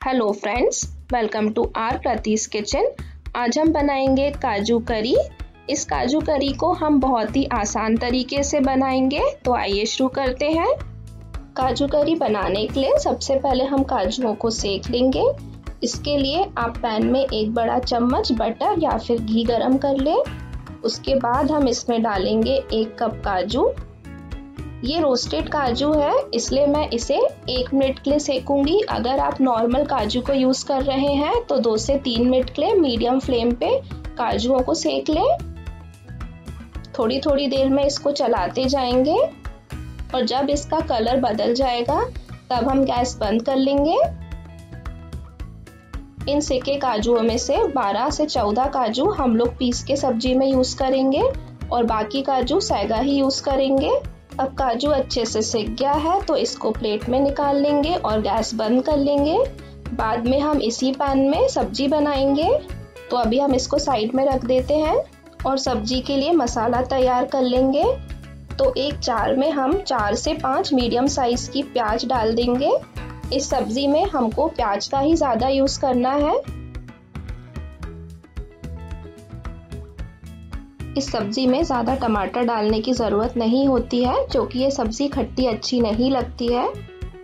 Hello friends, welcome to our Pratis kitchen. आज हम बनाएंगे काजू करी। इस काजू करी को हम बहुत ही आसान तरीके से बनाएंगे, तो आइए शुरू करते हैं। काजू करी बनाने के लिए सबसे पहले हम काजुओं को सेक लेंगे। इसके लिए आप पैन में एक बड़ा चम्मच बटर या फिर घी गरम कर लें। उसके बाद हम इसमें डालेंगे 1 कप काजू। ये रोस्टेड काजू है, इसलिए मैं इसे 1 मिनट के लिए सेकूंगी। अगर आप नॉर्मल काजू को यूज़ कर रहे हैं तो 2 से 3 मिनट के लिए मीडियम फ्लेम पे काजुओं को सेक लें। थोड़ी थोड़ी देर में इसको चलाते जाएंगे और जब इसका कलर बदल जाएगा तब हम गैस बंद कर लेंगे। इन सेके काजुओं में से 12 से 14 काजू हम लोग पीस के सब्जी में यूज़ करेंगे और बाकी काजू सेगा ही यूज़ करेंगे। अब काजू अच्छे से सिक गया है तो इसको प्लेट में निकाल लेंगे और गैस बंद कर लेंगे। बाद में हम इसी पैन में सब्जी बनाएंगे, तो अभी हम इसको साइड में रख देते हैं और सब्जी के लिए मसाला तैयार कर लेंगे। तो एक जार में हम 4 से 5 मीडियम साइज की प्याज डाल देंगे। इस सब्जी में हमको प्याज का ही ज़्यादा यूज़ करना है। इस सब्जी में ज़्यादा टमाटर डालने की ज़रूरत नहीं होती है, क्योंकि ये सब्ज़ी खट्टी अच्छी नहीं लगती है,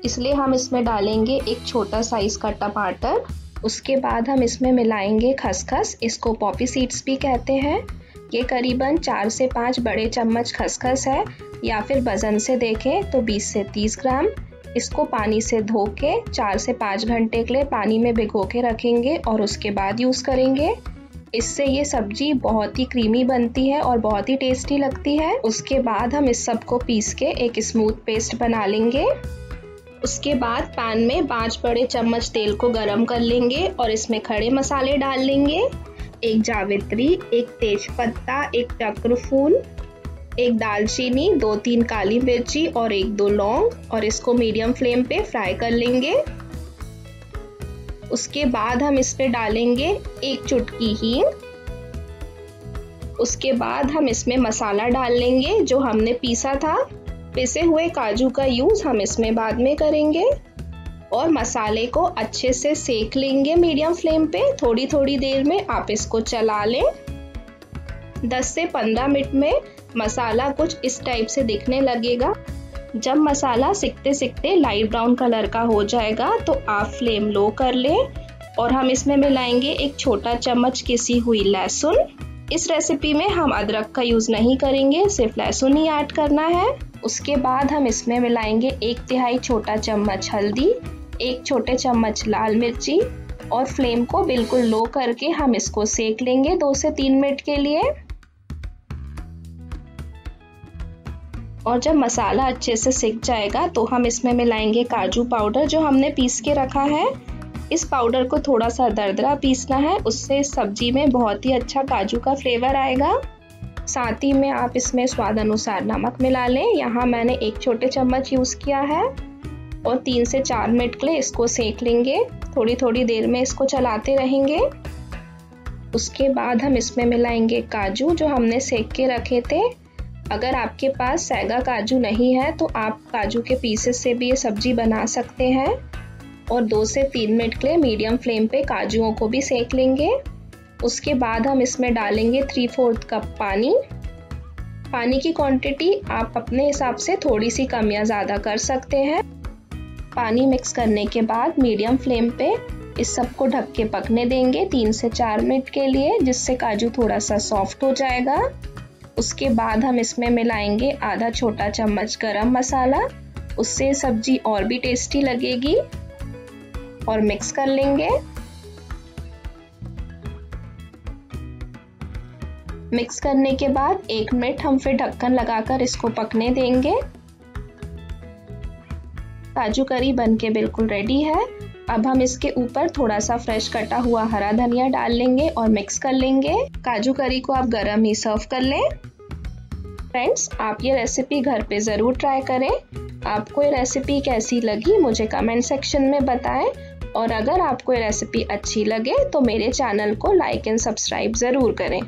इसलिए हम इसमें डालेंगे एक छोटा साइज़ का टमाटर। उसके बाद हम इसमें मिलाएंगे खसखस, इसको पॉपी सीड्स भी कहते हैं। ये करीबन 4 से 5 बड़े चम्मच खसखस है, या फिर वज़न से देखें तो 20 से 30 ग्राम। इसको पानी से धो के 4 से 5 घंटे के लिए पानी में भिगो के रखेंगे और उसके बाद यूज़ करेंगे। इससे ये सब्जी बहुत ही क्रीमी बनती है और बहुत ही टेस्टी लगती है। उसके बाद हम इस सब को पीस के एक स्मूथ पेस्ट बना लेंगे। उसके बाद पैन में 5 बड़े चम्मच तेल को गरम कर लेंगे और इसमें खड़े मसाले डाल लेंगे। 1 जावित्री, 1 तेज पत्ता, 1 चक्रफूल, 1 दालचीनी, 2-3 काली मिर्ची और 1-2 लौंग, और इसको मीडियम फ्लेम पे फ्राई कर लेंगे। उसके बाद हम इसमें डालेंगे 1 चुटकी हींग। उसके बाद हम इसमें मसाला डाल लेंगे जो हमने पीसा था। पिसे हुए काजू का यूज़ हम इसमें बाद में करेंगे और मसाले को अच्छे से सेक लेंगे मीडियम फ्लेम पे। थोड़ी थोड़ी देर में आप इसको चला लें। 10 से 15 मिनट में मसाला कुछ इस टाइप से दिखने लगेगा। जब मसाला सिकते सिकते लाइट ब्राउन कलर का हो जाएगा तो आप फ्लेम लो कर लें और हम इसमें मिलाएंगे 1 छोटा चम्मच किसी हुई लहसुन। इस रेसिपी में हम अदरक का यूज़ नहीं करेंगे, सिर्फ लहसुन ही ऐड करना है। उसके बाद हम इसमें मिलाएंगे 1/3 छोटा चम्मच हल्दी, 1 छोटे चम्मच लाल मिर्ची, और फ्लेम को बिल्कुल लो करके हम इसको सेक लेंगे 2 से 3 मिनट के लिए। और जब मसाला अच्छे से सिक जाएगा तो हम इसमें मिलाएंगे काजू पाउडर जो हमने पीस के रखा है। इस पाउडर को थोड़ा सा दरदरा पीसना है, उससे सब्जी में बहुत ही अच्छा काजू का फ्लेवर आएगा। साथ ही में आप इसमें स्वाद अनुसार नमक मिला लें। यहाँ मैंने 1 छोटे चम्मच यूज़ किया है और 3 से 4 मिनट के लिए इसको सेक लेंगे। थोड़ी थोड़ी देर में इसको चलाते रहेंगे। उसके बाद हम इसमें मिलाएंगे काजू जो हमने सेक के रखे थे। अगर आपके पास सेगा काजू नहीं है तो आप काजू के पीसेस से भी ये सब्जी बना सकते हैं। और 2 से 3 मिनट के लिए मीडियम फ्लेम पे काजुओं को भी सेक लेंगे। उसके बाद हम इसमें डालेंगे 3/4 कप पानी। पानी की क्वांटिटी आप अपने हिसाब से थोड़ी सी कम या ज़्यादा कर सकते हैं। पानी मिक्स करने के बाद मीडियम फ्लेम पे इस सब को ढक के पकने देंगे 3 से 4 मिनट के लिए, जिससे काजू थोड़ा सा सॉफ्ट हो जाएगा। उसके बाद हम इसमें मिलाएंगे आधा छोटा चम्मच गरम मसाला, उससे सब्जी और भी टेस्टी लगेगी, और मिक्स कर लेंगे। मिक्स करने के बाद 1 मिनट हम फिर ढक्कन लगाकर इसको पकने देंगे। काजू करी बनके बिल्कुल रेडी है। अब हम इसके ऊपर थोड़ा सा फ्रेश कटा हुआ हरा धनिया डाल लेंगे और मिक्स कर लेंगे। काजू करी को आप गरम ही सर्व कर लें। फ्रेंड्स, आप ये रेसिपी घर पे ज़रूर ट्राई करें। आपको ये रेसिपी कैसी लगी मुझे कमेंट सेक्शन में बताएं, और अगर आपको ये रेसिपी अच्छी लगे तो मेरे चैनल को लाइक एंड सब्सक्राइब ज़रूर करें।